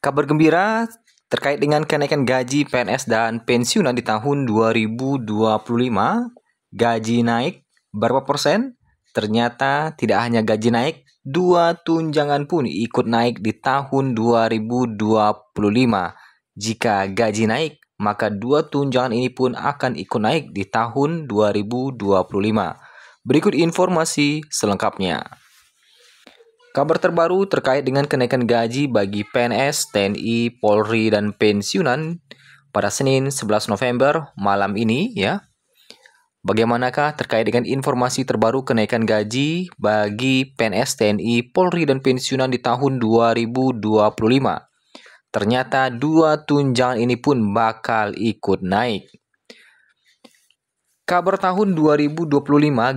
Kabar gembira terkait dengan kenaikan gaji PNS dan pensiunan di tahun 2025. Gaji naik berapa persen? Ternyata tidak hanya gaji naik, dua tunjangan pun ikut naik di tahun 2025. Jika gaji naik, maka dua tunjangan ini pun akan ikut naik di tahun 2025. Berikut informasi selengkapnya. Kabar terbaru terkait dengan kenaikan gaji bagi PNS, TNI, Polri, dan pensiunan pada Senin 11 November malam ini ya. Bagaimanakah terkait dengan informasi terbaru kenaikan gaji bagi PNS, TNI, Polri, dan pensiunan di tahun 2025? Ternyata dua tunjangan ini pun bakal ikut naik. Kabar tahun 2025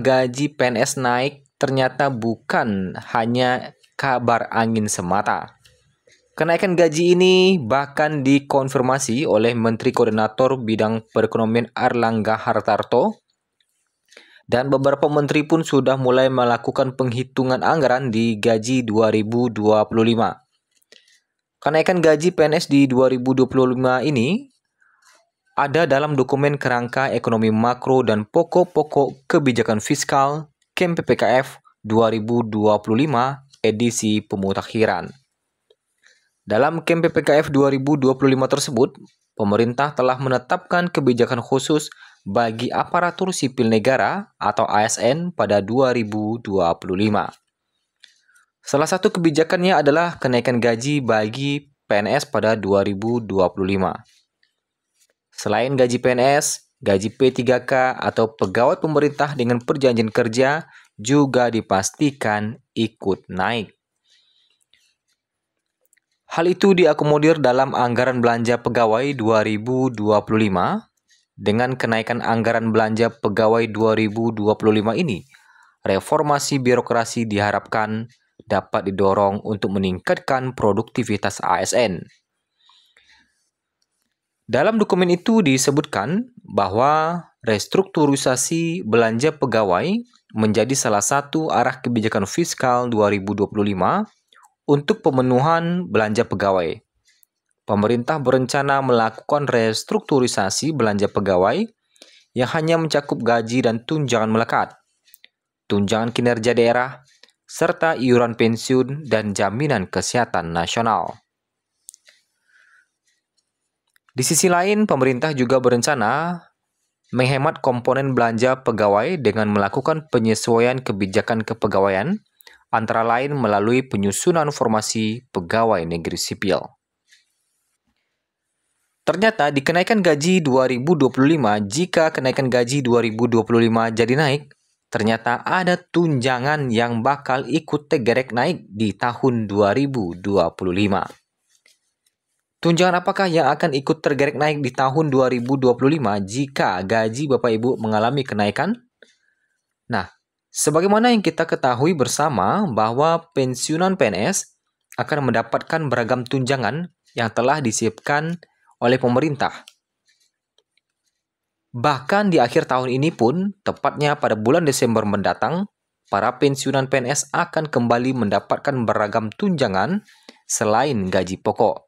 gaji PNS naik ternyata bukan hanya kabar angin semata. Kenaikan gaji ini bahkan dikonfirmasi oleh Menteri Koordinator Bidang Perekonomian Airlangga Hartarto, dan beberapa menteri pun sudah mulai melakukan penghitungan anggaran di gaji 2025. Kenaikan gaji PNS di 2025 ini ada dalam dokumen kerangka ekonomi makro dan pokok-pokok kebijakan fiskal KEM-PPKF 2025 edisi pemutakhiran. Dalam KEM-PPKF 2025 tersebut, pemerintah telah menetapkan kebijakan khusus bagi aparatur sipil negara atau ASN pada 2025. Salah satu kebijakannya adalah kenaikan gaji bagi PNS pada 2025. Selain gaji PNS, gaji P3K atau pegawai pemerintah dengan perjanjian kerja juga dipastikan ikut naik. Hal itu diakomodir dalam anggaran belanja pegawai 2025. Dengan kenaikan anggaran belanja pegawai 2025 ini, reformasi birokrasi diharapkan dapat didorong untuk meningkatkan produktivitas ASN. Dalam dokumen itu disebutkan bahwa restrukturisasi belanja pegawai menjadi salah satu arah kebijakan fiskal 2025 untuk pemenuhan belanja pegawai. Pemerintah berencana melakukan restrukturisasi belanja pegawai yang hanya mencakup gaji dan tunjangan melekat, tunjangan kinerja daerah, serta iuran pensiun dan jaminan kesehatan nasional. Di sisi lain, pemerintah juga berencana menghemat komponen belanja pegawai dengan melakukan penyesuaian kebijakan kepegawaian, antara lain melalui penyusunan formasi pegawai negeri sipil. Ternyata di kenaikan gaji 2025, jika kenaikan gaji 2025 jadi naik, ternyata ada tunjangan yang bakal ikut tergerek naik di tahun 2025. Tunjangan apakah yang akan ikut tergerek naik di tahun 2025 jika gaji Bapak Ibu mengalami kenaikan? Nah, sebagaimana yang kita ketahui bersama bahwa pensiunan PNS akan mendapatkan beragam tunjangan yang telah disiapkan oleh pemerintah. Bahkan di akhir tahun ini pun, tepatnya pada bulan Desember mendatang, para pensiunan PNS akan kembali mendapatkan beragam tunjangan selain gaji pokok.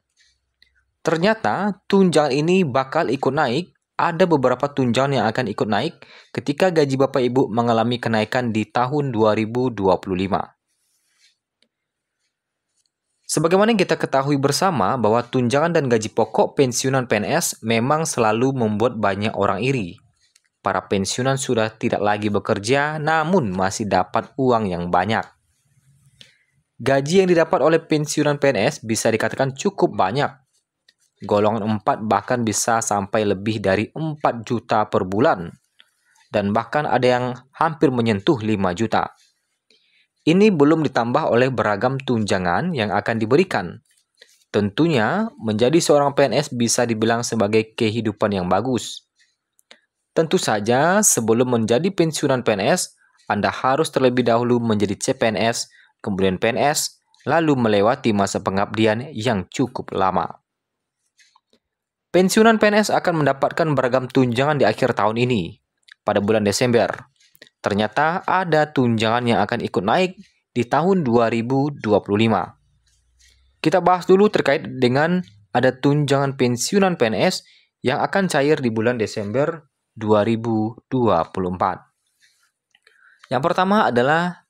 Ternyata tunjangan ini bakal ikut naik. Ada beberapa tunjangan yang akan ikut naik ketika gaji Bapak Ibu mengalami kenaikan di tahun 2025. Sebagaimana yang kita ketahui bersama bahwa tunjangan dan gaji pokok pensiunan PNS memang selalu membuat banyak orang iri. Para pensiunan sudah tidak lagi bekerja namun masih dapat uang yang banyak. Gaji yang didapat oleh pensiunan PNS bisa dikatakan cukup banyak. Golongan 4 bahkan bisa sampai lebih dari 4 juta per bulan. Dan bahkan ada yang hampir menyentuh 5 juta. Ini belum ditambah oleh beragam tunjangan yang akan diberikan. Tentunya, menjadi seorang PNS bisa dibilang sebagai kehidupan yang bagus. Tentu saja, sebelum menjadi pensiunan PNS, Anda harus terlebih dahulu menjadi CPNS, kemudian PNS, lalu melewati masa pengabdian yang cukup lama. Pensiunan PNS akan mendapatkan beragam tunjangan di akhir tahun ini, pada bulan Desember. Ternyata ada tunjangan yang akan ikut naik di tahun 2025. Kita bahas dulu terkait dengan ada tunjangan pensiunan PNS yang akan cair di bulan Desember 2024. Yang pertama adalah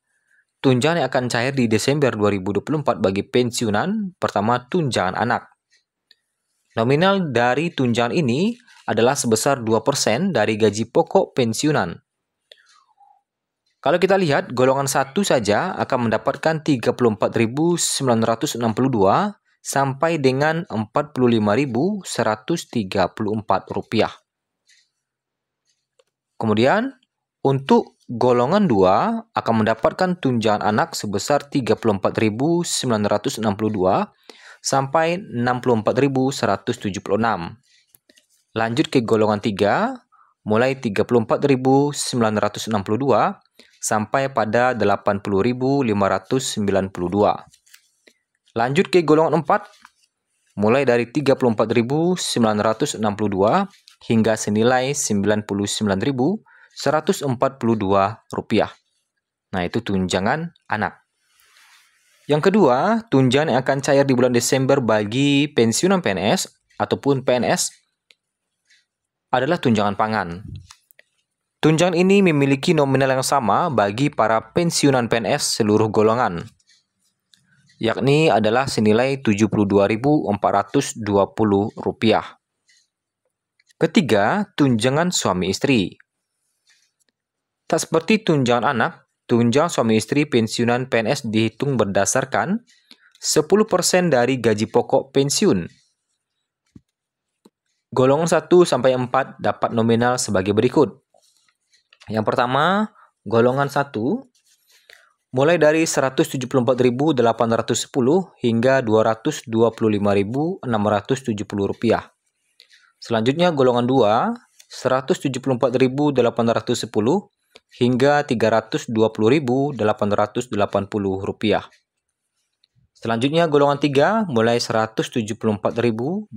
tunjangan yang akan cair di Desember 2024 bagi pensiunan. Pertama, tunjangan anak. Nominal dari tunjangan ini adalah sebesar 2% dari gaji pokok pensiunan. Kalau kita lihat, golongan 1 saja akan mendapatkan Rp34.962 sampai dengan Rp45.134. Kemudian, untuk golongan 2 akan mendapatkan tunjangan anak sebesar Rp34.962 sampai Rp64.176. Lanjut ke golongan 3, mulai Rp34.962 sampai pada Rp80.592. Lanjut ke golongan 4, mulai dari Rp34.962 hingga senilai Rp99.142. Nah, itu tunjangan anak. Yang kedua, tunjangan yang akan cair di bulan Desember bagi pensiunan PNS ataupun PNS adalah tunjangan pangan. Tunjangan ini memiliki nominal yang sama bagi para pensiunan PNS seluruh golongan, yakni adalah senilai Rp72.420. Ketiga, tunjangan suami istri. Tak seperti tunjangan anak, tunjangan suami istri pensiunan PNS dihitung berdasarkan 10% dari gaji pokok pensiun. Golongan 1 sampai 4 dapat nominal sebagai berikut. Yang pertama, golongan 1 mulai dari Rp174.810 hingga Rp225.670. Selanjutnya golongan 2, Rp174.810 hingga Rp320.880. Selanjutnya golongan 3 mulai Rp174.810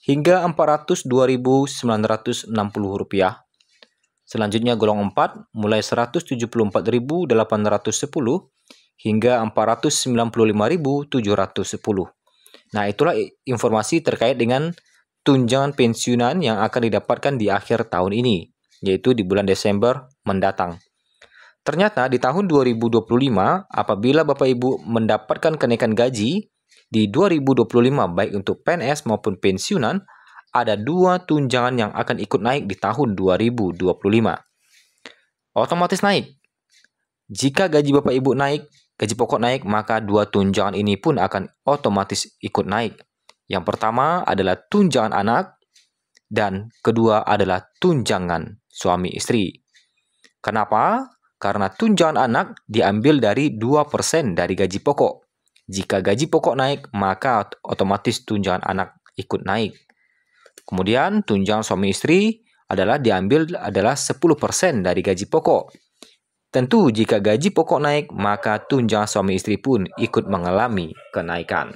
hingga Rp402.960. Selanjutnya golongan 4 mulai Rp174.810 hingga Rp495.710. Nah, itulah informasi terkait dengan tunjangan pensiunan yang akan didapatkan di akhir tahun ini, yaitu di bulan Desember mendatang. Ternyata di tahun 2025, apabila Bapak Ibu mendapatkan kenaikan gaji di 2025 baik untuk PNS maupun pensiunan, ada 2 tunjangan yang akan ikut naik di tahun 2025. Otomatis naik. Jika gaji Bapak Ibu naik, gaji pokok naik, maka 2 tunjangan ini pun akan otomatis ikut naik. Yang pertama adalah tunjangan anak, dan kedua adalah tunjangan suami istri. Kenapa? Karena tunjangan anak diambil dari 2% dari gaji pokok. Jika gaji pokok naik, maka otomatis tunjangan anak ikut naik. Kemudian tunjangan suami istri diambil 10% dari gaji pokok. Tentu jika gaji pokok naik, maka tunjangan suami istri pun ikut mengalami kenaikan.